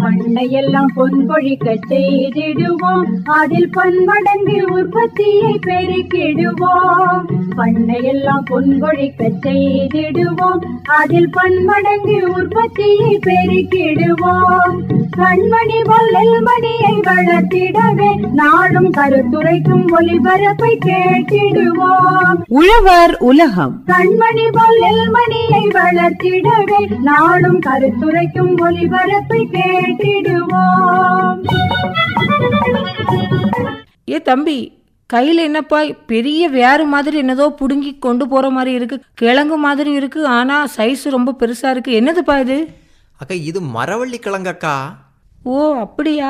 பண்ணையெல்லாம் பொன்பொழிக்க செய்திடுவோம், அதில் பன்மடங்கு உற்பத்தியை பெருக்கிடுவோம். பண்ணையெல்லாம் பொன்பொழிக்க செய்திடுவோம், அதில் பன்மடங்கு உற்பத்தியை பெருக்கிடுவோம். கண்மணி பொல்லில் மணியை வளர்த்திடவே நாடும் கருத்துரைக்கும் ஒலிபரப்பை கேட்டிடுவோம். உழவர் உலகம். கண்மணி பொல்லில் மணியை வளர்த்திடவே நாடும் கருத்துரைக்கும் ஒலிபரப்பை கேட்டிடுவோம். ஏ தம்பி, கையில் என்னப்பா பெரிய வேறு மாதிரி என்னதோ புடுங்கி கொண்டு போகிற மாதிரி இருக்குது, கிழங்கு மாதிரி இருக்குது, ஆனால் சைஸ் ரொம்ப பெருசாக இருக்குது, என்னதுப்பா இது? அக்கா இது மரவள்ளி கிழங்கக்கா. ஓ அப்படியா,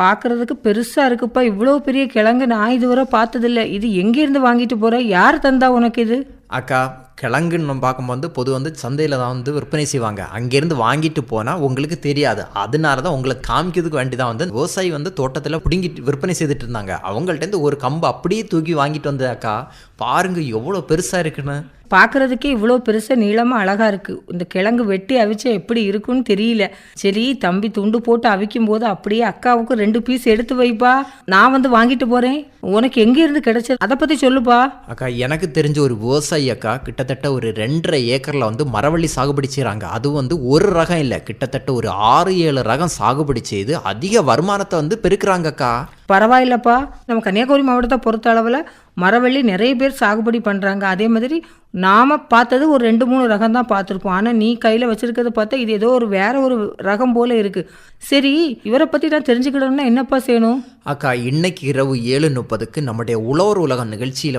பார்க்குறதுக்கு பெருசாக இருக்குப்பா. இவ்வளோ பெரிய கிழங்கு நான் இதுவரை பார்த்ததில்ல. இது எங்கேருந்து வாங்கிட்டு போகிற? யார் தந்தா உனக்கு இது? அக்கா கிழங்குன்னு நம்ம பார்க்கும்போது பொது சந்தையில் தான் விற்பனை செய்வாங்க. அங்கேருந்து வாங்கிட்டு போனால் உங்களுக்கு தெரியாது. அதனால தான் உங்களுக்கு காமிக்கிறதுக்கு வேண்டி தான் விவசாயி தோட்டத்தில் பிடுங்கிட்டு விற்பனை செய்துட்டு இருந்தாங்க. அவங்கள்ட்டேருந்து ஒரு கம்பு அப்படியே தூக்கி வாங்கிட்டு வந்த அக்கா. பாருங்கள் எவ்வளோ பெருசாக இருக்குன்னு. பார்க்குறதுக்கே இவ்வளோ பெருசாக நீளமாக அழகாக இருக்குது. இந்த கிழங்கு வெட்டி அவிச்சா எப்படி இருக்குன்னு தெரியல. சரி தம்பி, துண்டு போட்டு அவிக்கும் போது அப்படியே அக்காவுக்கு 2 பீஸ் எடுத்து வைப்பா, நான் வாங்கிட்டு போகிறேன். உனக்கு எங்கேருந்து கிடைச்சது அதை பற்றி சொல்லுப்பா. அக்கா எனக்கு தெரிஞ்ச ஒரு விவசாயி அக்கா கிட்டத்தட்ட ஒரு 2.5 ஏக்கரில் மரவள்ளி சாகுபடி செய்கிறாங்க. அது ஒரு ரகம் இல்லை, கிட்டத்தட்ட ஒரு 6-7 ரகம் சாகுபடி செய்து அதிக வருமானத்தை பெருக்கிறாங்க அக்கா. பரவாயில்லப்பா. நம்ம கன்னியாகுமரி மாவட்டத்தை பொறுத்த அளவில் மரவள்ளி நிறைய பேர் சாகுபடி பண்ணுறாங்க. அதே மாதிரி நாம் பார்த்தது ஒரு 2-3 ரகம் தான் பார்த்துருப்போம். ஆனால் நீ கையில் வச்சுருக்கிறத பார்த்தா இது ஏதோ வேற ஒரு ரகம் போல் இருக்குது. சரி, இவரை பற்றி நான் தெரிஞ்சுக்கிடணும்னா என்னப்பா செய்யணும்? அக்கா இன்னைக்கு இரவு 7:30க்கு நம்முடைய உழவர் உலகம் நிகழ்ச்சியில்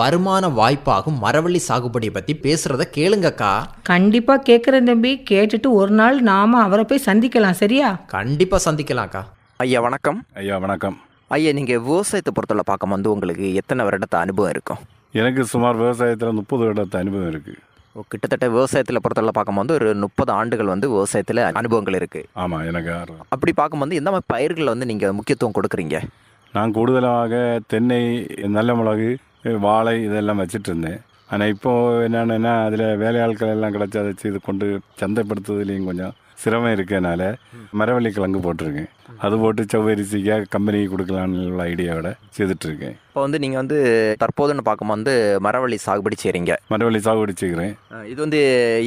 வருமான வாய்ப்பாகும் மரவள்ளி சாகுபடியை பற்றி பேசுகிறத கேளுங்கக்கா. கண்டிப்பாக கேட்குறேன் தம்பி. கேட்டுட்டு ஒரு நாள் நாம் அவரை போய் சந்திக்கலாம். சரியா? கண்டிப்பாக சந்திக்கலாம் அக்கா. ஐயா வணக்கம். ஐயா வணக்கம். ஐயா, நீங்கள் விவசாயத்தை பொறுத்தவரை பார்க்க உங்களுக்கு எத்தனை வருடத்தை அனுபவம் இருக்கும்? எனக்கு சுமார் விவசாயத்தில் 30 வருடத்து அனுபவம் இருக்குது. கிட்டத்தட்ட விவசாயத்தில் பொறுத்தவரை பார்க்கும்போது ஒரு 30 ஆண்டுகள் விவசாயத்தில் அனுபவங்கள் இருக்குது. ஆமாம், எனக்கு ஆர்வம். அப்படி பார்க்கும்போது எந்த மாதிரி பயிர்களை நீங்கள் முக்கியத்துவம் கொடுக்குறீங்க? நான் கூடுதலாக தென்னை, நல்ல மிளகு, வாழை இதெல்லாம் வச்சுட்டு இருந்தேன். ஆனால் இப்போது என்னென்னா அதில் வேலையாட்கள் எல்லாம் கிடச்சி அதை செய்து கொண்டு சந்தைப்படுத்துறதுலேயும் கொஞ்சம் சிரமம் இருக்கனால மரவள்ளி கிழங்கு போட்டிருக்கேன். அது போட்டு செவ்வரிசிக்காக கம்பெனிக்கு கொடுக்கலான்னு உள்ள ஐடியாவோட செய்துட்ருக்கேன். இப்போ நீங்கள் தற்போதுன்னு பார்க்கும்போது மரவள்ளி சாகுபடி செய்கிறீங்க. மரவள்ளி சாகுபடி செய்கிறேன். இது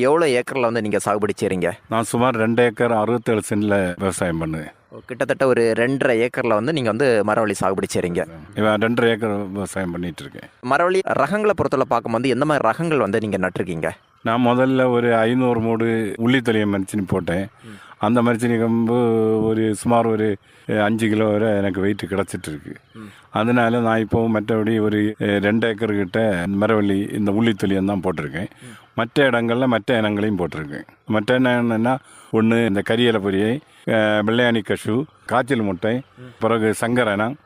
எவ்வளோ ஏக்கரில் நீங்கள் சாகுபடி செய்கிறீங்க? நான் சுமார் 2 ஏக்கர் 67 சென்டில் விவசாயம் பண்ணுவேன். கிட்டத்தட்ட ஒரு 2.5 ஏக்கரில் நீங்கள் மரவள்ளி சாகுபடி செய்கிறீங்க. இவன் 2.5 ஏக்கர் விவசாயம் பண்ணிகிட்டு இருக்கேன். மரவள்ளி ரகங்களை பொறுத்தவரை பார்க்கும்போது எந்த மாதிரி ரகங்கள் நீங்கள் நட்டுருக்கீங்க? நான் முதல்ல ஒரு 500 மூடு உள்ளித்தொலிய மரிச்சினி போட்டேன். அந்த மரிச்சினி கம்பு சுமார் ஒரு 5 கிலோ வரை எனக்கு வெயிட் கிடச்சிட்ருக்கு. அதனால நான் இப்போது மற்றபடி ஒரு 2 ஏக்கர்கிட்ட மரவள்ளி இந்த உள்ளித்தொலியம் தான் போட்டிருக்கேன். மற்ற இடங்களில் மற்ற இனங்களையும் போட்டிருக்கேன். மற்ற என்னென்னா ஒன்று இந்த கரியலை பொரியை, வெள்ளையாணி கஷு, காய்ச்சல் முட்டை, பிறகு சங்கரனம்,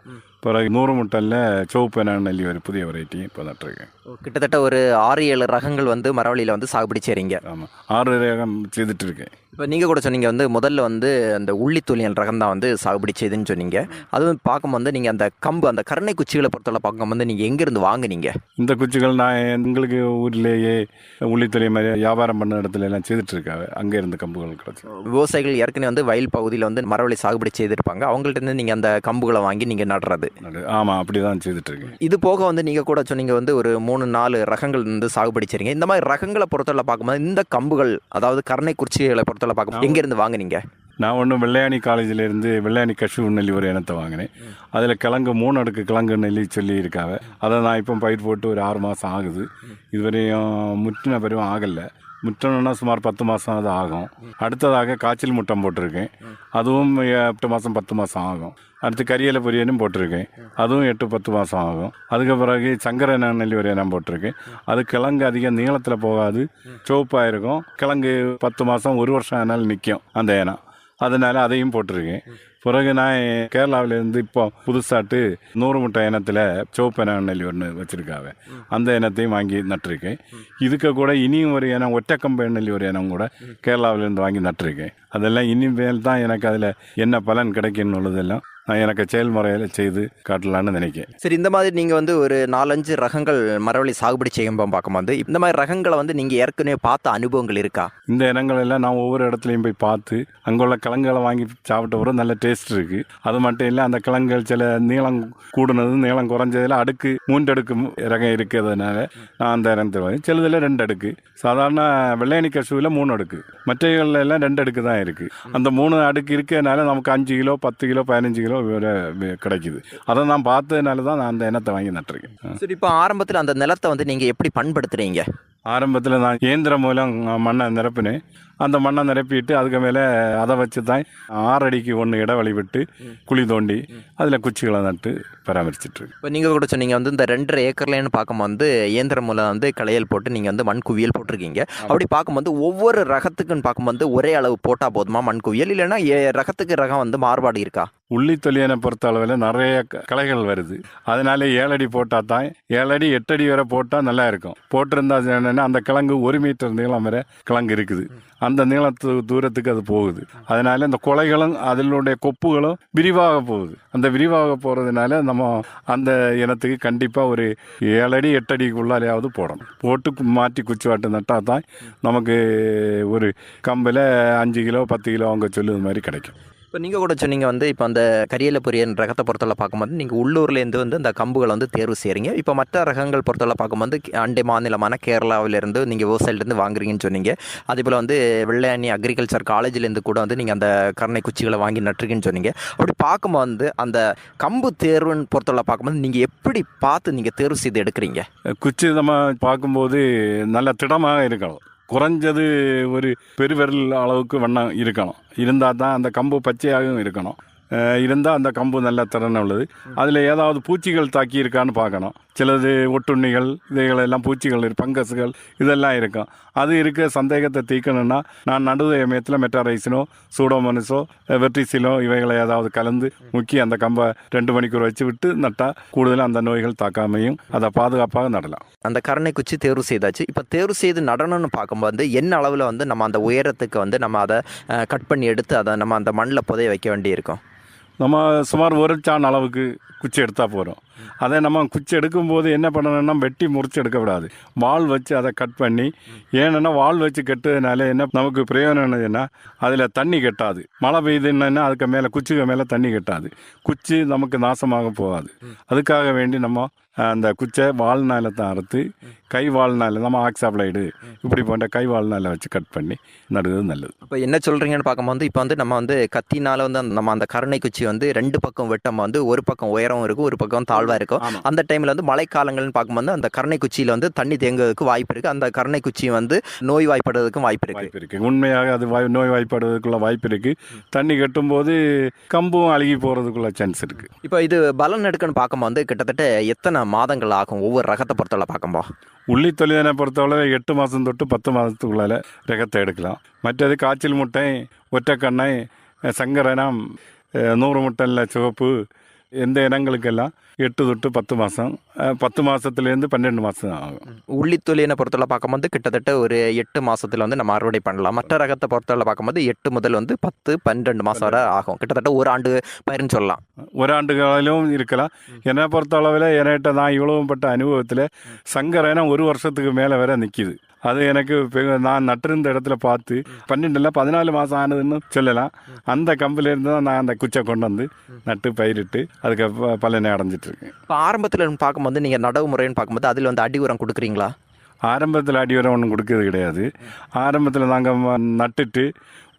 பிறகு 100 முட்டலில் சிவப்பு நெல்லி ஒரு புதிய வெரைட்டி இப்போ நட்டுருக்கேன். கிட்டத்தட்ட ஒரு 6-7 ரகங்கள் மரவள்ளியில் சாகுபடி செய்கிறீங்க. ஆமாம், 6 ரகம் செய்துட்டு இருக்கேன். இப்போ நீங்கள் கூட சொன்னீங்க முதல்ல அந்த உள்ளித்தொலியல் ரகம் தான் சாகுபடி செய்துன்னு சொன்னீங்க. அதுவும் பார்க்கும்போது நீங்கள் அந்த கம்பு, அந்த கருணை குச்சிகளை பொறுத்தவரை பார்க்கும்போது நீங்கள் எங்கேருந்து வாங்குனீங்க? இந்த குச்சிகள் நான் எங்களுக்கு ஊர்லேயே உள்ளித்தொலிய மாதிரி வியாபாரம் பண்ண இடத்துல எல்லாம் செய்துட்ருக்காங்க. அங்கே இருந்து கம்புகள் கிடச்சி விவசாயிகள் ஏற்கனவே வயல் பகுதியில் மரவள்ளி சாகுபடி செய்திருப்பாங்க. அவங்கள்ட்ட நீங்கள் அந்த கம்புகளை வாங்கி நீங்கள் நடுறது. ஆமாம், அப்படி தான் செய்துட்ருக்கேன். இது போக நீங்கள் கூட சொன்னீங்க ஒரு 3-4 ரகங்கள் சாகுபடி செய்றீங்க. இந்த மாதிரி ரகங்களை பொறுத்தவரை பார்க்கும்போது இந்த கம்புகள், அதாவது கருணை குச்சிகளை பொறுத்தவரை பார்க்கும் எங்கேருந்து வாங்குனீங்க? நான் ஒன்று வெள்ளையாணி காலேஜிலேருந்து வெள்ளையாணி கஷு நெல்லி ஒரு இனத்தை வாங்கினேன். அதில் கிழங்கு 3 அடுக்கு கிழங்கு நெல்லி சொல்லி இருக்காங்க. அதை நான் இப்போ பயிர் போட்டு ஒரு 6 மாதம் ஆகுது. இதுவரையும் முற்றின பருவம் ஆகலை. முற்றணுன்னா சுமார் 10 மாதம் அது ஆகும். அடுத்ததாக காய்ச்சல் முட்டம் போட்டிருக்கேன். அதுவும் 8 மாதம் 10 மாதம் ஆகும். அடுத்து கரியலை பொரியனும் போட்டிருக்கேன். அதுவும் 8-10 மாதம் ஆகும். அதுக்கு பிறகு சங்கர நெல்லி ஒரு இனம் போட்டிருக்கேன். அது கிழங்கு அதிகம் நீளத்தில் போகாது, சிவப்பாக இருக்கும். கிழங்கு 10 மாதம் 1 வருஷம் ஆனாலும் நிற்கும் அந்த இனம். அதனால அதையும் போட்டிருக்கேன். பிறகு நான் கேரளாவிலேருந்து இப்போ புதுசாட்டு 100 முட்டை இனத்தில் சிவப்பு நெல்லி ஒன்று வச்சுருக்காங்க. அந்த இனத்தையும் வாங்கி நட்டிருக்கேன். இதுக்கு கூட இனியும் ஒரு இனம் ஒற்றைக்கம்பு நெல்லி ஒரு இனம் கூட கேரளாவிலேருந்து வாங்கி நட்டிருக்கேன். அதெல்லாம் இனிமேல் தான் எனக்கு அதில் என்ன பலன் கிடைக்குன்னு உள்ளதெல்லாம் நான் எனக்கு செயல்முறையில் செய்து காட்டலான்னு நினைக்கிறேன். சரி, இந்த மாதிரி நீங்கள் வந்து ஒரு 4-5 ரகங்கள் மரவள்ளி சாகுபடி செய்யும்போது பார்க்கும்போது இந்த மாதிரி ரகங்களை வந்து நீங்கள் ஏற்கனவே பார்த்த அனுபவங்கள் இருக்கா? இந்த இனங்கள் எல்லாம் நான் ஒவ்வொரு இடத்துலையும் போய் பார்த்து அங்கே உள்ள கிழங்குகளை வாங்கி சாப்பிட்ட பிறகு நல்ல டேஸ்ட் இருக்குது. அது மட்டும் இல்லை, அந்த கிழங்குகள் சில நீளம் கூடுனது நீளம் குறைஞ்சதில் அடுக்கு 3 அடுக்கு ரகம் இருக்கிறதுனால நான் அந்த இனத்தை வாங்கி. சிலதில் 2 அடுக்கு. சாதாரண வெள்ளையணி கசுவில் 3 அடுக்கு, மற்றவர்கள் எல்லாம் 2 அடுக்கு தான் இருக்குது. அந்த 3 அடுக்கு இருக்கிறதுனால நமக்கு 5 கிலோ 10 கிலோ 15 கிலோ கிடைக்குது. அதை நான் பார்த்ததுனால தான் நான் அந்த இனத்தை வாங்கி நட்டுருக்கேன். சரி, இப்போ ஆரம்பத்தில் அந்த நிலத்தை வந்து நீங்கள் எப்படி பண்படுத்துறீங்க? ஆரம்பத்தில் நான் இயந்திரம் மூலம் மண்ணை நிரப்பினேன். அந்த மண்ணை நிரப்பிட்டு அதுக்கு மேலே அதை வச்சு தான் 6 அடிக்கு 1 இடைவெளி விட்டு குழி தோண்டி அதில் குச்சிகளை நட்டு பராமரிச்சிட்ருக்கு. இப்போ நீங்கள் கூட சொன்னீங்க வந்து இந்த 2.5 ஏக்கர்லேன்னு பார்க்கும்போது இயந்திரம் மூலம் வந்து களையல் போட்டு நீங்கள் வந்து மண் குவியல் போட்டிருக்கீங்க. அப்படி பார்க்கும்போது ஒவ்வொரு ரகத்துக்குன்னு பார்க்கும்போது ஒரே அளவு போட்டால் போதுமா மண் குவியல், இல்லைன்னா ரகத்துக்கு ரகம் வந்து மாறுபாடு இருக்கா? உள்ளித்தொலியனை பொறுத்த அளவில் நிறைய களைகள் வருது. அதனால 7 அடி போட்டால் தான் 7 அடி 8 அடி வரை போட்டால் நல்லா இருக்கும். போட்டிருந்தா என்னென்னா அந்த கிழங்கு 1 மீட்டர் நீளம் வரை கிழங்கு இருக்குது. அந்த நீளத்து தூரத்துக்கு அது போகுது. அதனால இந்த குலைகளும் அதனுடைய கொப்புகளும் விரிவாக போகுது. அந்த விரிவாக போகிறதுனால நம்ம அந்த இனத்துக்கு கண்டிப்பாக ஒரு 7 அடி 8 அடிக்குள்ளாலேயாவது போடணும். போட்டு மாற்றி குச்சி வாட்டு நட்டால் தான் நமக்கு ஒரு கம்பில் 5 கிலோ 10 கிலோ அவங்க சொல்லுது மாதிரி கிடைக்கும். இப்போ நீங்கள் கூட சொன்னீங்க வந்து இப்போ அந்த கரியல பொரியன் ரகத்தை பொறுத்தவரை பார்க்கும்போது நீங்கள் உள்ளூர்லேருந்து வந்து அந்த கம்புகளை வந்து தேர்வு செய்கிறீங்க. இப்போ மற்ற ரகங்கள் பொறுத்தவரை பார்க்கும்போது அண்டை மாநிலமான கேரளாவிலேருந்து நீங்கள் விவசாயிலேருந்து வாங்குறீங்கன்னு சொன்னீங்க. அதேபோல் வந்து வெள்ளையணி அக்ரிகல்ச்சர் காலேஜ்லேருந்து கூட வந்து நீங்கள் அந்த கருணை குச்சிகளை வாங்கி நட்டுருக்கீங்கன்னு சொன்னீங்க. அப்படி பார்க்கும்போது வந்து அந்த கம்பு தேர்வுன்னு பொறுத்தவரை பார்க்கும்போது நீங்கள் எப்படி பார்த்து நீங்கள் தேர்வு செய்து எடுக்கிறீங்க? குச்சி நம்ம பார்க்கும்போது நல்ல திடமாக இருக்கணும். குறைஞ்சது ஒரு பெருவிரல் அளவுக்கு வண்ணம் இருக்கணும். இருந்தால் தான் அந்த கம்பு பச்சையாகவும் இருக்கணும். இருந்தால் அந்த கம்பு நல்ல திறன் உள்ளது. அதில் ஏதாவது பூச்சிகள் தாக்கி இருக்கான்னு பார்க்கணும். சிலது ஒட்டுண்ணிகள் இதைகளெல்லாம் பூச்சிகள் பங்கஸுகள் இதெல்லாம் இருக்கும். அது இருக்க சந்தேகத்தை தீர்க்கணும்னா நான் நடுவு சமயத்தில் மெட்டாரைசினோ சூடோமோனஸோ வெர்டிசிலோ இவைகளை ஏதாவது கலந்து முக்கி அந்த கம்பை 2 மணிக்கூர் வச்சு விட்டு நட்டால் கூடுதலாக அந்த நோய்கள் தாக்காமையும் அதை பாதுகாப்பாக நடலாம். அந்த கருணை குச்சி தேர்வு செய்தாச்சு. இப்போ தேர்வு செய்து நடணும்னு பார்க்கும்போது என்ன அளவில் வந்து நம்ம அந்த உயரத்துக்கு வந்து நம்ம அதை கட் பண்ணி எடுத்து அதை நம்ம அந்த மண்ணில் புதைய வைக்க வேண்டியிருக்கும்? நம்ம சுமார் 1 சான் அளவுக்கு குச்சி எடுத்தால் போகிறோம். அதை நம்ம குச்சி எடுக்கும்போது என்ன பண்ணணும்னா வெட்டி முறிச்சு எடுக்கக்கூடாது. வால் வச்சு அதை கட் பண்ணி, ஏன்னா வால் வச்சு கட்டுறதுனால என்ன நமக்கு பிரயோஜனம் என்னதுன்னா அதில் தண்ணி கட்டாது. மழை பெய்யுதுன்னா அதுக்கு மேலே குச்சிக்கு மேலே தண்ணி கட்டாது. குச்சி நமக்கு நாசமாக போகாது. அதுக்காக வேண்டி நம்ம அந்த குச்சை வாழ்நாளை தான் அறுத்து கை வாழ்நாள் நம்ம ஆக்சாப்ளைடு இப்படி போன்ற கை வாழ்நாளை வச்சு கட் பண்ணி நடுவது நல்லது. இப்போ என்ன சொல்கிறீங்கன்னு பார்க்கும்போது இப்போ வந்து நம்ம வந்து கத்தினால் வந்து நம்ம அந்த கருணை குச்சி வந்து 2 பக்கம் வெட்டம் வந்து ஒரு பக்கம் உயரம் இருக்கும், ஒரு பக்கம் தாழ்வாக இருக்கும். அந்த டைமில் வந்து மழைக்காலங்கள்னு பார்க்கும்போது அந்த கருணை குச்சியில் வந்து தண்ணி தேங்குவதற்கு வாய்ப்பு இருக்குது. அந்த கருணை குச்சி வந்து நோய் வாய்ப்படுறதுக்கும் வாய்ப்பு இருக்குது. உண்மையாக அது நோய் வாய்ப்படுறதுக்குள்ள வாய்ப்பு இருக்குது. தண்ணி கட்டும்போது கம்பும் அழுகி போகிறதுக்குள்ள சான்ஸ் இருக்குது. இப்போ இது பலன் எடுக்கன்னு பார்க்கும்போது கிட்டத்தட்ட எத்தனை மாதங்கள் ஆகும் ஒவ்வொரு ரகத்தை பொறுத்தவரை பார்க்கும்போது? உள்ளித்தொழிலை பொறுத்தவரை 8 மாதம் தொட்டு 10 மாதத்துக்குள்ளால ரகத்தை எடுக்கலாம். மற்றது காய்ச்சல் முட்டை, ஒற்றைக்கண்ணை, சங்கரனம், 100 முட்டையில் சிவப்பு எந்த இனங்களுக்கெல்லாம் 8 தொட்டு 10 மாதம், 10 மாதத்துலேருந்து 12 மாதம் ஆகும். உள்ளித்தொழிலை பொறுத்தவரை பார்க்கும்போது கிட்டத்தட்ட ஒரு 8 மாதத்தில் வந்து நம்ம அறுவடை பண்ணலாம். மற்ற ரகத்தை பொறுத்தவரை பார்க்கும்போது 8 முதல் வந்து 10-12 மாதம் வரை ஆகும். கிட்டத்தட்ட 1 ஆண்டு பயிர்னு சொல்லலாம். 1 ஆண்டு காலம் இருக்கலாம். என்னை பொறுத்த அளவில் என்கிட்ட நான் இவ்வளவும் பட்ட அனுபவத்தில் சங்கரனம் 1 வருஷத்துக்கு மேலே வேற நிற்கிது. அது எனக்கு நான் நட்டிருந்த இடத்துல பார்த்து 12-14 மாதம் ஆனதுன்னு சொல்லலாம். அந்த கம்பிலேருந்து தான் நான் அந்த குச்சை கொண்டு வந்து நட்டு பயிரிட்டு அதுக்கு பலனை அடைஞ்சிட்டு இருக்கேன். இப்போ ஆரம்பத்தில் பார்க்கும்போது நீங்கள் நடவு முறைன்னு பார்க்கும்போது அதில் வந்து அடி உரம் கொடுக்குறீங்களா? ஆரம்பத்தில் அடி உரம் ஒன்றும் கொடுக்கறது கிடையாது. ஆரம்பத்தில் நாங்கள் நட்டுட்டு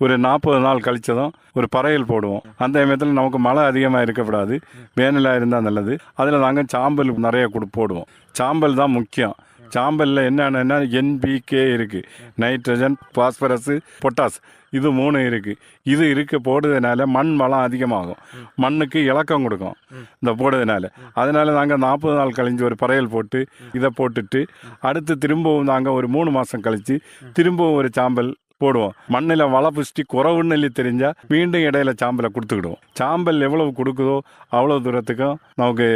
ஒரு 40 நாள் கழிச்சதும் ஒரு பறையல் போடுவோம். அந்த சமயத்தில் நமக்கு மழை அதிகமாக இருக்கக்கூடாது, வேனலாக இருந்தால் நல்லது. அதில் நாங்கள் சாம்பல் நிறைய போடுவோம். சாம்பல் தான் முக்கியம். சாம்பலில் என்னென்னா NPK இருக்குது, நைட்ரஜன், பாஸ்பரஸு, பொட்டாஸ், இது 3 இருக்குது. இது போடுறதுனால மண் வளம் அதிகமாகும், மண்ணுக்கு இலக்கம் கொடுக்கும் இந்த போடுறதுனால. அதனால நாங்கள் 40 நாள் கழிஞ்சு ஒரு பறையல் போட்டு இதை போட்டுட்டு அடுத்து திரும்பவும் நாங்கள் ஒரு 3 மாதம் கழித்து திரும்பவும் ஒரு சாம்பல் போடுவோம். மண்ணில் வள புஷ்டி குறவுன்னு தெரிஞ்சால் மீண்டும் இடையில சாம்பலை கொடுத்துக்கிடுவோம். சாம்பல் எவ்வளவு கொடுக்குதோ அவ்வளோ தூரத்துக்கும் நமக்கு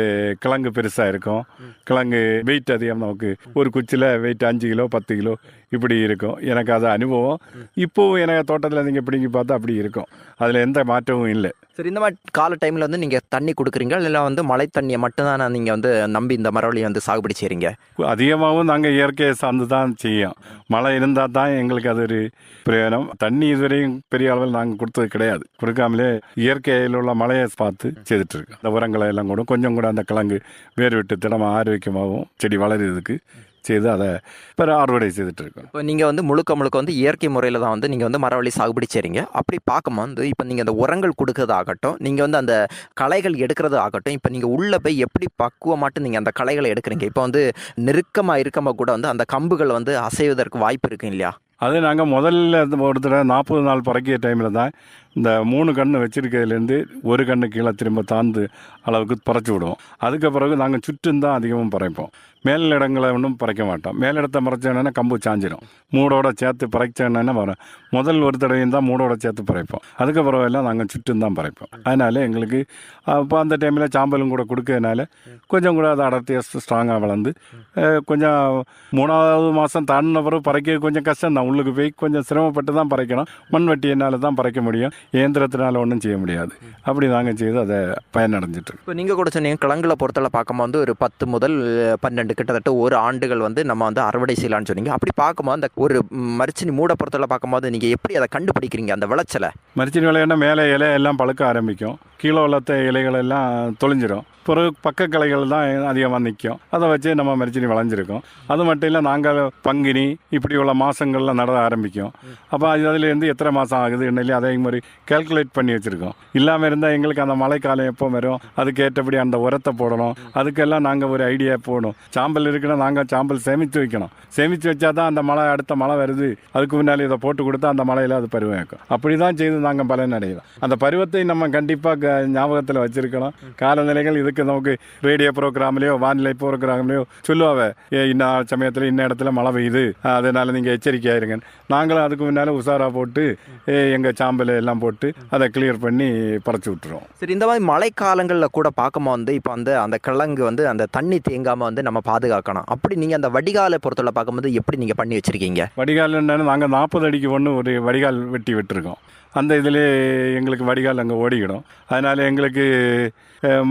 கிழங்கு பெருசாக இருக்கும். கிழங்கு வெயிட் அதிகம். நமக்கு ஒரு குச்சியில் வெயிட் 5 கிலோ 10 கிலோ இப்படி இருக்கும். எனக்கு அது அனுபவம். இப்போவும் எனக்கு தோட்டத்தில் நீங்கள் பிடிங்கி பார்த்தா அப்படி இருக்கும். அதில் எந்த மாற்றமும் இல்லை. சரி, இந்த மாதிரி கால டைமில் வந்து நீங்கள் தண்ணி கொடுக்குறீங்க, இல்லை வந்து மழை தண்ணியை மட்டும்தான் நீங்கள் வந்து நம்பி இந்த மரவள்ளியை வந்து சாகுபடி செய்கிறீங்க? அதிகமாகவும் நாங்கள் இயற்கையை சார்ந்து தான் செய்யும். மழை இருந்தால் தான் எங்களுக்கு அது ஒரு பிரயோஜனம். தண்ணி இதுவரையும் பெரிய அளவில் நாங்கள் கொடுத்தது கிடையாது. கொடுக்காமலே இயற்கையில் உள்ள மழையை பார்த்து செய்துட்ருக்கோம். அந்த உரங்களை எல்லாம் கூட கொஞ்சம் கூட அந்த கிழங்கு வேர் விட்டு தினமும் ஆரோக்கியமாகவும் செடி வளருறதுக்கு செய்து அதை பிற அறுவடை செய்துட்டு இருக்கோம். இப்போ நீங்கள் வந்து முழுக்க வந்து இயற்கை முறையில் தான் வந்து நீங்கள் வந்து மரவள்ளி சாகுபடி செய்கிறீங்க. அப்படி பார்க்கும்போது இப்போ நீங்கள் அந்த உரங்கள் கொடுக்கறது ஆகட்டும், நீங்கள் வந்து அந்த களைகள் எடுக்கிறது ஆகட்டும், இப்போ நீங்கள் உள்ளே போய் எப்படி பக்குவமாட்டு நீங்கள் அந்த களைகளை எடுக்கிறீங்க? இப்போ வந்து நெருக்கமாக இருக்கமாக கூட வந்து அந்த கம்புகள் வந்து அசைவதற்கு வாய்ப்பு இருக்கு இல்லையா? அது நாங்கள் முதல்ல ஒரு தடவை 40 நாள் பறக்கிய டைமில் தான் இந்த 3 கன்று வச்சிருக்கிறதுலேருந்து ஒரு கன்று கீழே திரும்ப தாழ்ந்து அளவுக்கு பறைச்சி விடுவோம். அதுக்கு பிறகு நாங்கள் சுற்றும் தான் அதிகமாக பறைப்போம். மேல் இடங்களை ஒன்றும் பறைக்க மாட்டோம். மேலிடத்தை மறைச்சோன்னா கம்பு சாஞ்சிடும். மூடோட சேர்த்து பறைச்சோன்னா வரும். முதல் ஒரு தடவையும் தான் மூடோட சேர்த்து பறைப்போம். அதுக்கு பிறகு நாங்கள் சுற்றும் தான் பறைப்போம். அதனால எங்களுக்கு இப்போ அந்த டைமில் சாம்பலும் கூட கொடுக்கறதுனால கொஞ்சம் கூட அதை அடர்த்தியாக ஸ்ட்ராங்காக வளர்ந்து கொஞ்சம் 3வது மாதம் தாண்டின பிறகு பறைக்க கொஞ்சம் கஷ்டம் தான். உள்ளுக்கு போய் கொஞ்சம் சிரமப்பட்டு தான் பறைக்கணும். மண்வெட்டியினால் தான் பறைக்க முடியும். இயந்திரத்தினால ஒன்றும் செய்ய முடியாது. அப்படி நாங்கள் செய்து அதை பயனடைஞ்சிட்டு. இப்போ நீங்கள் கூட சொன்னீங்க கிழங்குல பொறுத்தல பார்க்கும்போது வந்து ஒரு 10 முதல் 12 கிட்டத்தட்ட ஒரு ஆண்டுகள் வந்து நம்ம வந்து அறுவடை செய்யலாம்னு சொன்னீங்க. அப்படி பார்க்கும்போது அந்த ஒரு மரிச்சினி மூட பொறுத்தல பார்க்கும்போது நீங்கள் எப்படி அதை கண்டுபிடிக்கிறீங்க அந்த விளைச்சலை? மரிச்சினி விளையாட மேலே இலை எல்லாம் பழுக்க ஆரம்பிக்கும். கீழே வளர்த்த இலைகள் எல்லாம் தொலைஞ்சிரும். பிறகு பக்க கிளைகள் தான் அதிகமாக நிற்கும். அதை வச்சு நம்ம மரிச்சினி விளைஞ்சிருக்கோம். அது மட்டும் இல்லை, நாங்கள் பங்குனி இப்படி உள்ள மாதங்கள்லாம் நட ஆரம்பிக்கும். அப்போ அதுலேருந்து எத்தனை மாதம் ஆகுது என்னையிலே அதே மாதிரி கேல்குலேட் பண்ணி வச்சுருக்கோம். இல்லாமல் இருந்தால் எங்களுக்கு அந்த மழைக்காலம் எப்போ வரும், அதுக்கு ஏற்றபடி அந்த உரத்தை போடணும். அதுக்கெல்லாம் நாங்கள் ஒரு ஐடியா போடணும். சாம்பல் இருக்குன்னா நாங்கள் சாம்பல் சேமித்து வைக்கணும். சேமித்து வச்சா தான் அந்த மழை அடுத்த மழை வருது, அதுக்கு முன்னாடி இதை போட்டு கொடுத்தா அந்த மழையில் அது பருவம் வைக்கும். அப்படி தான் செய்து நாங்கள் பலன் அடையலாம். அந்த பருவத்தை நம்ம கண்டிப்பாக ஞாபகத்தில் வச்சுருக்கணும். காலநிலைகள் இதுக்கு நமக்கு ரேடியோ ப்ரோக்ராம்லையோ வானிலை ப்ரோக்ராம்லையோ சொல்லுவாங்க, இன்ன சமயத்தில் இன்ன இடத்துல மழை பெய்யுது, அதனால நீங்கள் எச்சரிக்கையாக இருங்க. நாங்களும் அதுக்கு முன்னால் உஷாராக போட்டு எங்கள் சாம்பலை எல்லாம் போட்டு அதை கிளியர் பண்ணி பறச்சு விட்டுருவோம். சரி, இந்த மாதிரி மழைக்காலங்களில் கூட பார்க்கும்போது வந்து இப்போ வந்து அந்த கிழங்கு வந்து அந்த தண்ணி தேங்காமல் வந்து நம்ம பாதுகாக்கணும். அப்படி நீங்கள் அந்த வடிகாலை பொறுத்தவரை பார்க்கும்போது எப்படி நீங்கள் பண்ணி வச்சுருக்கீங்க? வடிகால் என்னன்னு நாங்கள் 40 அடிக்கு ஒன்று ஒரு வடிகால் வெட்டி விட்டுருக்கோம். அந்த இதில் எங்களுக்கு வடிகால் அங்கே ஓடிக்கிடும். அதனால் எங்களுக்கு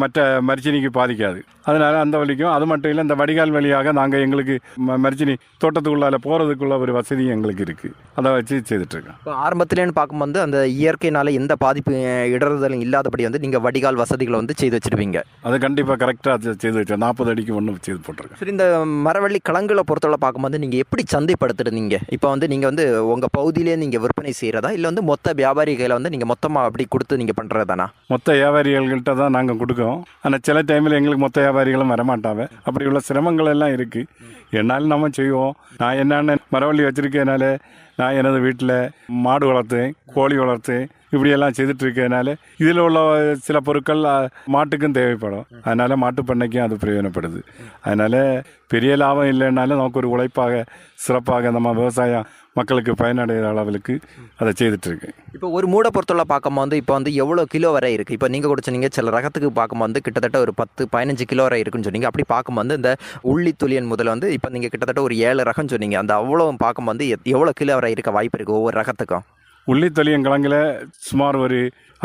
மற்ற மரிச்சினிக்கு பாதிக்காது. அதனால் அந்த வழிக்கும். அது மட்டும் இல்லை, இந்த வடிகால் வழியாக நாங்கள் எங்களுக்கு மரிச்சினி தோட்டத்துக்குள்ளால் போகிறதுக்குள்ள ஒரு வசதி எங்களுக்கு இருக்குது. அதை வச்சு செய்துட்ருக்கோம். இப்போ ஆரம்பத்துலேன்னு பார்க்கும்போது அந்த இயற்கையினால் எந்த பாதிப்பு இடறுதலும் இல்லாதபடி வந்து நீங்கள் வடிகால் வசதிகளை வந்து செய்து வச்சுருவீங்க. அது கண்டிப்பாக கரெக்டாக செய்து வச்சோம். 40 அடிக்கு ஒன்று செய்து போட்டிருக்கோம். சரி, இந்த மரவள்ளி கிழங்குல பொறுத்தவரை பார்க்கும்போது நீங்கள் எப்படி சந்தைப்படுத்துறீங்க? இப்போ வந்து நீங்கள் வந்து உங்கள் பகுதியிலே நீங்கள் விற்பனை செய்கிறதா, இல்லை வந்து மொத்த வியாபாரிகளை வந்து நீங்கள் மொத்தமாக அப்படி கொடுத்து நீங்கள் பண்ணுறதானா? மொத்த வியாபாரிகள்கிட்ட தான் நாங்கள் கொடுக்கோம். ஆனால் சில டைமில் எங்களுக்கு மொத்த வியாபாரிகளும் வரமாட்டாங்க. அப்படி உள்ள சிரமங்கள் எல்லாம் இருக்குது. என்னாலும் நம்ம செய்வோம். நான் என்னென்ன மரவள்ளி வச்சுருக்கனால நான் எனது வீட்டில் மாடு வளர்த்தேன், கோழி வளர்த்தேன், இப்படியெல்லாம் செய்துட்ருக்கிறதுனால இதில் உள்ள சில பொருட்கள் மாட்டுக்கும் தேவைப்படும். அதனால் மாட்டு பண்ணைக்கும் அது பிரயோஜனப்படுது. அதனால் பெரிய லாபம் இல்லைன்னாலும் நமக்கு ஒரு உழைப்பாக சிறப்பாக நம்ம விவசாயம் மக்களுக்கு பயனடைகிற அளவுக்கு அதை செய்துட்ருக்கு. இப்போ ஒரு மூடை பொறுத்தவரை பார்க்கும்போது இப்போ வந்து எவ்வளோ கிலோ வரை இருக்குது? இப்போ நீங்கள் கூட சொன்னீங்க சில ரகத்துக்கு பார்க்கும்போது கிட்டத்தட்ட ஒரு 10-15 கிலோ வரை இருக்குன்னு சொன்னீங்க. அப்படி பார்க்கும்போது இந்த உள்ளி துளியன் முதல்ல வந்து இப்போ நீங்கள் கிட்டத்தட்ட ஒரு 7 ரகம் சொன்னீங்க. அந்த அவ்வளோ பார்க்கும்போது எவ்வளோ கிலோ வரை இருக்க வாய்ப்பு இருக்குது ஒவ்வொரு ரகத்துக்கும்? உள்ளித்தொலியும் கிழங்குல சுமார் ஒரு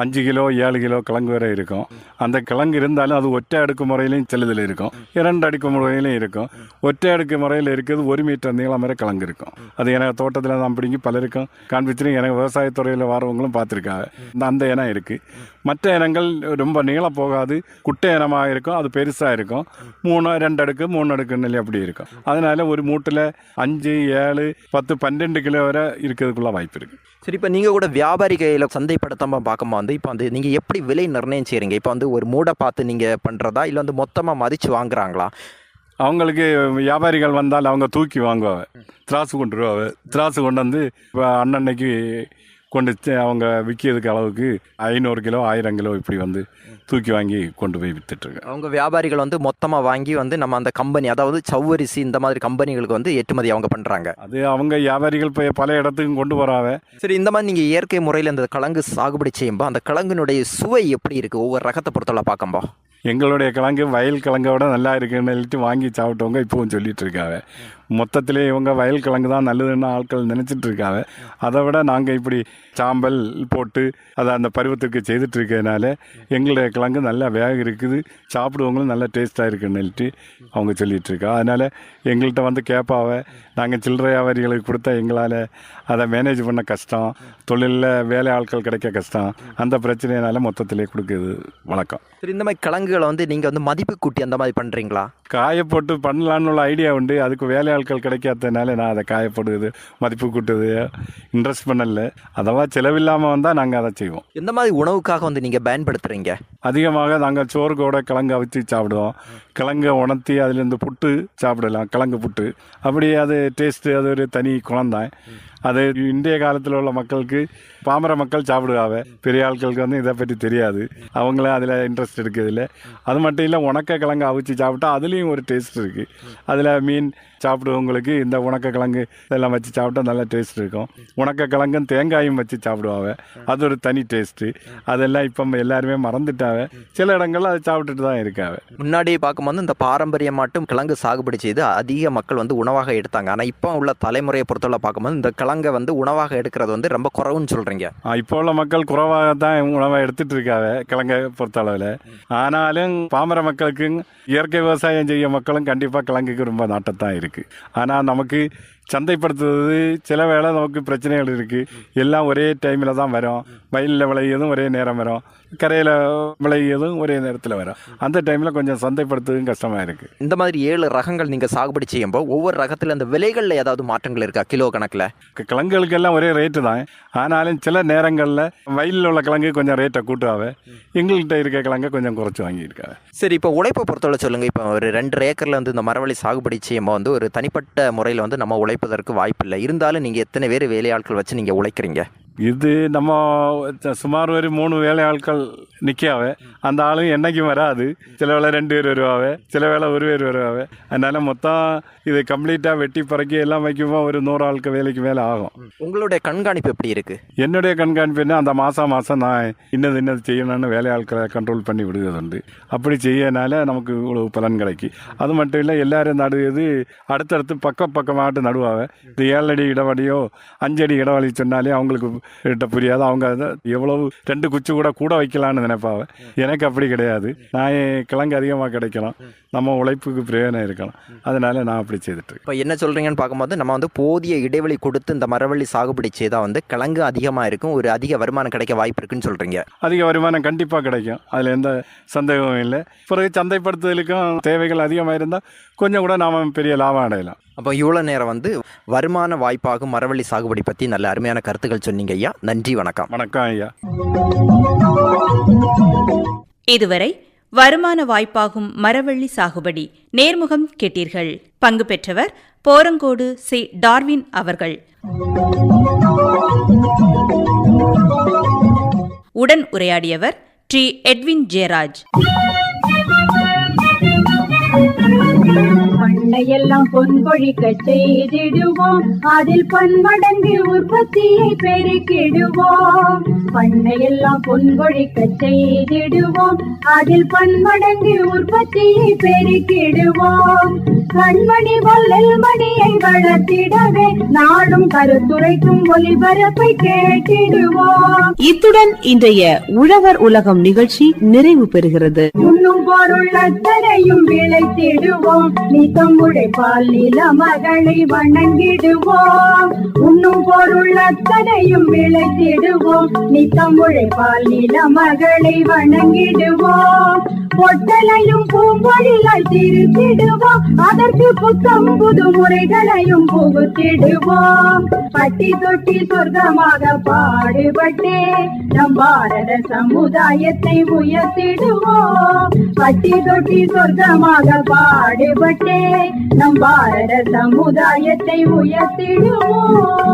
5 கிலோ 7 கிலோ கிழங்கு வரை இருக்கும். அந்த கிழங்கு இருந்தாலும் அது ஒற்றை அடுக்கு முறையிலையும் சிலதில் இருக்கும், 2 அடுக்கு முறையிலையும் இருக்கும். ஒற்றை அடுக்கு முறையில் இருக்கிறது 1 மீட்டர் நீளம் வரை கிழங்கு இருக்கும். அது எனக்கு தோட்டத்தில் தான் பிடிங்கி பலருக்கும் காண்பிச்சிரும். எனக்கு விவசாயத்துறையில் வரவங்களும் பார்த்துருக்காங்க. அந்த இனம் இருக்குது. மற்ற இனங்கள் ரொம்ப நீளம் போகாது, குட்டை இனமாக இருக்கும். அது பெருசாக இருக்கும். 2 அடுக்கு 3 அடுக்கு நெல்லி அப்படி இருக்கும். அதனால ஒரு மூட்டில் 5, 7, 10, 12 கிலோ வரை இருக்கிறதுக்குள்ள வாய்ப்பு இருக்குது. சரி, இப்போ நீங்கள் கூட வியாபாரி கையில் சந்தைப்படுத்தாமல் பார்க்கும்போது இப்போ வந்து நீங்கள் எப்படி விலை நிர்ணயம் செய்கிறீங்க? இப்போ வந்து ஒரு மூடை பார்த்து நீங்கள் பண்ணுறதா, இல்லை வந்து மொத்தமாக மதித்து வாங்குறாங்களா? அவங்களுக்கு வியாபாரிகள் வந்தால் அவங்க தூக்கி வாங்குவாங்க. திராசு கொண்டு வருவாங்க. திராசு கொண்டு வந்து இப்போ அன்னன்னைக்கு கொண்டு அவங்க விற்கிறதுக்கு அளவுக்கு 500 கிலோ 1000 கிலோ இப்படி வந்து தூக்கி வாங்கி கொண்டு போய் விற்றுட்ருக்காங்க. அவங்க வியாபாரிகள் வந்து மொத்தமாக வாங்கி வந்து நம்ம அந்த கம்பெனி, அதாவது சவ்வரிசி இந்த மாதிரி கம்பெனிகளுக்கு வந்து ஏற்றுமதி அவங்க பண்ணுறாங்க. அது அவங்க வியாபாரிகள் இப்போ பல இடத்துக்கும் கொண்டு வராங்க. சரி, இந்த மாதிரி நீங்கள் இயற்கை முறையில் இந்த கிழங்கு சாகுபடி செய்யும்போது அந்த கிழங்கினுடைய சுவை எப்படி இருக்குது ஒவ்வொரு ரகத்தை பொறுத்தவரை பார்க்கும்போது? எங்களுடைய கிழங்கு வயல் கிழங்கை விட நல்லா இருக்குன்னு சொல்லிட்டு வாங்கி சாப்பிட்டவங்க இப்பவும் சொல்லிட்டு இருக்காங்க. மொத்தத்திலே இவங்க வயல் கிழங்கு தான் நல்லதுன்னு ஆட்கள் நினச்சிட்டு இருக்காங்க. அதை விட நாங்கள் இப்படி சாம்பல் போட்டு அதை அந்த பருவத்துக்கு செய்துட்டு இருக்கிறதுனால எங்களுடைய கிழங்கு நல்லா வேக இருக்குது, சாப்பிடுவவங்களும் நல்லா டேஸ்ட்டாக இருக்குன்னு சொல்லிட்டு அவங்க சொல்லிகிட்டு இருக்கா. அதனால் எங்கள்கிட்ட வந்து கேட்பாவை நாங்கள் சில்லறை வியாபாரிகளுக்கு கொடுத்தா எங்களால் அதை மேனேஜ் பண்ண கஷ்டம், தொழிலில் வேலை ஆட்கள் கிடைக்க கஷ்டம், அந்த பிரச்சனையினால மொத்தத்திலே கொடுக்குறது வழக்கம். சரி, இந்த மாதிரி கிழங்குகளை வந்து நீங்கள் வந்து மதிப்பு கூட்டி அந்த மாதிரி பண்ணுறீங்களா? காய போட்டு பண்ணலான்னு உள்ள ஐடியா உண்டு. அதுக்கு வேலை ஆட்கள் கிடைக்காததுனால நான் அதை காயப்படுது மதிப்பு கூட்டுது இன்ட்ரெஸ்ட் பண்ணல. அதெல்லாம் செலவில்லாமல் வந்தால் நாங்கள் அதை செய்வோம். எந்த மாதிரி உணவுக்காக வந்து நீங்கள் பயன்படுத்துகிறீங்க? அதிகமாக நாங்கள் சோறு கூட கிழங்கு அவிச்சு சாப்பிடுவோம். கிழங்கை உணர்த்தி அதுலேருந்து புட்டு சாப்பிடலாம், கிழங்கு புட்டு. அப்படி அது டேஸ்ட்டு, அது ஒரு தனி குணம்தான். அது இன்றைய காலத்தில் உள்ள மக்களுக்கு, பாமர மக்கள் சாப்பிடுவாங்க, பெரிய ஆட்களுக்கு வந்து இதை பற்றி தெரியாது, அவங்கள அதில் இன்ட்ரெஸ்ட் இருக்குதில்ல. அது மட்டும் இல்லை, உணக்க கிழங்கு அவிச்சு சாப்பிட்டா அதுலேயும் ஒரு டேஸ்ட் இருக்குது. அதில் மீன் சாப்பிடுவவங்களுக்கு இந்த உணக்க கிழங்கு இதெல்லாம் வச்சு சாப்பிட்டா நல்ல டேஸ்ட் இருக்கும். உணக்க கிழங்கும் தேங்காயும் வச்சு சாப்பிடுவாங்க, அது ஒரு தனி டேஸ்ட்டு. அதெல்லாம் இப்போ எல்லாருமே மறந்துட்டாங்க. சில இடங்கள்ல அதை சாப்பிட்டுட்டு தான் இருக்காங்க. முன்னாடி பார்க்கும்போது இந்த பாரம்பரியமாட்டும் கிழங்கு சாகுபடி செய்து அதிக மக்கள் வந்து உணவாக எடுத்தாங்க. ஆனால் இப்போ உள்ள தலைமுறையை பொறுத்தவரை பார்க்கும்போது இந்த கிழங்கை வந்து உணவாக எடுக்கிறது வந்து ரொம்ப குறைவுன்னு சொல்கிறீங்க. இப்போ உள்ள மக்கள் குறைவாக தான் உணவை எடுத்துட்டு இருக்காங்க கிழங்கை பொறுத்தளவில். ஆனாலும் பாமர மக்களுக்கு, இயற்கை விவசாயம் செய்ய மக்களும் கண்டிப்பாக கிழங்குக்கு ரொம்ப நாட்டத்தான் இருக்குது. ஆனால் நமக்கு சந்தைப்படுத்துவது சில வேளை நமக்கு பிரச்சனைகள் இருக்குது. எல்லாம் ஒரே டைமில் தான் வரும். வயலில் விளையதும் ஒரே நேரம் வரும், கரையில் விளையதும் ஒரே நேரத்தில் வரும். அந்த டைமில் கொஞ்சம் சந்தைப்படுத்துவதும் கஷ்டமாக இருக்குது. இந்த மாதிரி 7 ரகங்கள் நீங்கள் சாகுபடி செய்யும்போது ஒவ்வொரு ரகத்தில் அந்த விலைகளில் ஏதாவது மாற்றங்கள் இருக்கா? கிலோ கணக்கில் கிழங்குகளுக்கெல்லாம் ஒரே ரேட்டு தான். ஆனாலும் சில நேரங்களில் வயலில் உள்ள கிழங்கு கொஞ்சம் ரேட்டை கூட்டுவாங்க, எங்கள்கிட்ட இருக்க கிழங்கை கொஞ்சம் குறைச்சி வாங்கியிருக்காங்க. சரி, இப்போ உழைப்பை பொறுத்தவரை சொல்லுங்கள். இப்போ ஒரு 2 ஏக்கரில் வந்து இந்த மரவள்ளி சாகுபடி செய்யும்போது வந்து ஒரு தனிப்பட்ட முறையில் வந்து நம்ம உழைப்பதற்கு வாய்ப்பு இல்லை. இருந்தாலும் நீங்கள் எத்தனை பேர் வேலையாட்கள் வச்சு நீங்கள் உழைக்கிறீங்க? இது நம்ம சுமார் ஒரு 3 வேலை ஆட்கள் நிற்காவே. அந்த ஆளும் என்னைக்கும் வராது. சில வேளை 2 பேர் வருவாவே, சில வேளை 1 பேர் வருவாவே. அதனால மொத்தம் இது கம்ப்ளீட்டாக வெட்டி பறக்கி எல்லாம் வைக்கும்போது ஒரு 100 ஆளுக்கு வேலைக்கு மேலே ஆகும். உங்களுடைய கண்காணிப்பு எப்படி இருக்குது? என்னுடைய கண்காணிப்பு என்ன, அந்த மாதம் நான் இன்னது செய்யணும்னு வேலை ஆட்களை கண்ட்ரோல் பண்ணி விடுவது உண்டு. அப்படி செய்யனால நமக்கு இவ்வளவு பலன் கிடைக்கி. அது மட்டும் இல்லை, எல்லாரும் நடுவது அடுத்தடுத்து பக்கமாட்டு நடுவாங்க. இது 7 அடி இடவழியோ 5 அடி இடவழி சொன்னாலே அவங்களுக்கு கிட்ட புரியாது. அவங்க எவ்வளவு 2 குச்சி கூட வைக்கலான்னு நினைப்பாங்க. எனக்கு அப்படி கிடையாது. நான் கிழங்கு அதிகமாக கிடைக்கலாம், நம்ம உழைப்புக்கு பிரயோஜனம் இருக்கலாம். அதனால நான் அப்படி செய்துட்டு. இப்போ என்ன சொல்கிறீங்கன்னு பார்க்கும்போது நம்ம வந்து போதிய இடைவெளி கொடுத்து இந்த மரவள்ளி சாகுபடி செய்தால் வந்து கிழங்கு அதிகமாக இருக்கும், ஒரு அதிக வருமானம் கிடைக்க வாய்ப்பு இருக்குன்னு சொல்கிறீங்க. அதிக வருமானம் கண்டிப்பாக கிடைக்கும், அதில் எந்த சந்தேகமும் இல்லை. பிறகு சந்தைப்படுத்துதலுக்கும் தேவைகள் அதிகமாக இருந்தால் கொஞ்சம் கூட நாம் பெரிய லாபம் அடையலாம். அப்போ இவ்வளோ நேரம் வந்து வருமான வாய்ப்பாகும் மரவள்ளி சாகுபடி பற்றி நல்ல அருமையான கருத்துக்கள் சொன்னீங்க ஐயா. நன்றி, வணக்கம். வணக்கம் ஐயா. இதுவரை வருமான வாய்ப்பாகும் மரவள்ளி சாகுபடி நேர்முகம் கேட்டீர்கள். பங்கு பெற்றவர் போரங்கோடு சி. டார்வின் அவர்கள். உடன் உரையாடியவர் டி. எட்வின் ஜெயராஜ். பண்ணையெல்லாம் பொன்பொழிக்க செய்திடுவோம், அதில் பன்மடங்கு உற்பத்தியை பெருக்கிடுவோம். பண்ணையெல்லாம் பொன்பொழிக்க செய்திடுவோம், அதில் பன்மடங்கு உற்பத்தியை பெருக்கிடுவோம். கண்மணி பொல்லில் மணியை வளர்த்திடவே நாடும் கருத்துரைக்கும் ஒலிபரப்பை கேட்டிடுவோம். இத்துடன் இன்றைய உழவர் உலகம் நிகழ்ச்சி நிறைவு பெறுகிறது. உண்ணும் பொருள் அத்தனையும் விளைத்திடுவோம், நித்தம் உழைப்பால் நில மகளை வணங்கிடுவோம். உண்ணும் பொருள் அத்தனையும் விளைத்திடுவோம், நித்தம் உழைப்பால் நில மகளை வணங்கிடுவோம். பொட்டலையும் பூம்பொழிலாய் திருத்திடுவோம், அதற்கு புத்தம் புது முறைகளையும் புகுத்திடுவோம். பட்டி தொட்டி சொர்க்கமாக பாடுபட்டே நம் பாரத சமுதாயத்தை உயர்த்திடுவோம். பட்டி தொட்டி சொர்க்கமாக பாடுபட்டே நம் பாரத சமுதாயத்தை உயர்த்திடுவோம்.